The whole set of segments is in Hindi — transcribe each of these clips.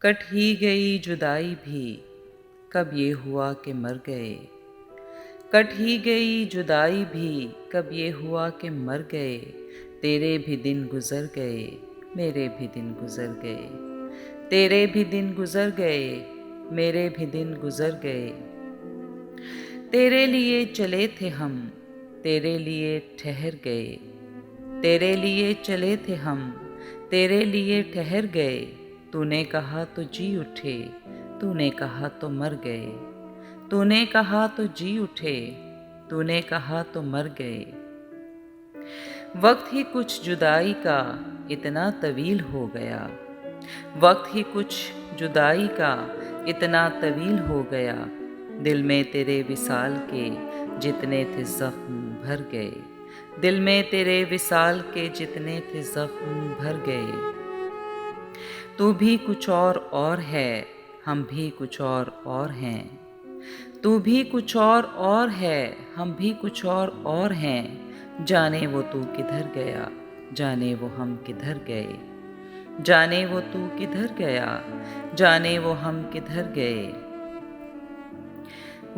कट ही गई जुदाई भी, कब ये हुआ कि मर गए। कट ही गई जुदाई भी, कब ये हुआ कि मर गए। तेरे भी दिन गुजर गए, मेरे भी दिन गुजर गए। तेरे भी दिन गुजर गए, मेरे भी दिन गुजर गए। तेरे लिए चले थे हम, तेरे लिए ठहर गए। तेरे लिए चले थे हम, तेरे लिए ठहर गए। तूने कहा तो जी उठे, तूने कहा तो मर गए। तूने कहा तो जी उठे, तूने कहा तो मर गए। वक्त ही कुछ जुदाई का इतना तवील हो गया। वक्त ही कुछ जुदाई का इतना तवील हो गया। दिल में तेरे विसाल के जितने थे जख्म भर गए। दिल में तेरे विसाल के जितने थे जख्म भर गए। तू भी कुछ और है, हम भी कुछ और हैं। तू भी कुछ और है, हम भी कुछ और हैं। जाने वो तू किधर गया, जाने वो हम किधर गए। जाने वो तू किधर गया, जाने वो हम किधर गए।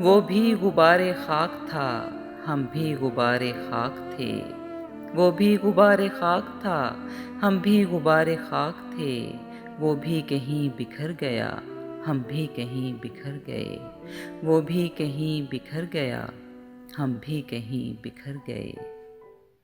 वो भी गुबारे खाक था, हम भी गुबारे खाक थे। वो भी गुबारे खाक था, हम भी गुबारे खाक थे। वो भी कहीं बिखर गया, हम भी कहीं बिखर गए। वो भी कहीं बिखर गया, हम भी कहीं बिखर गए।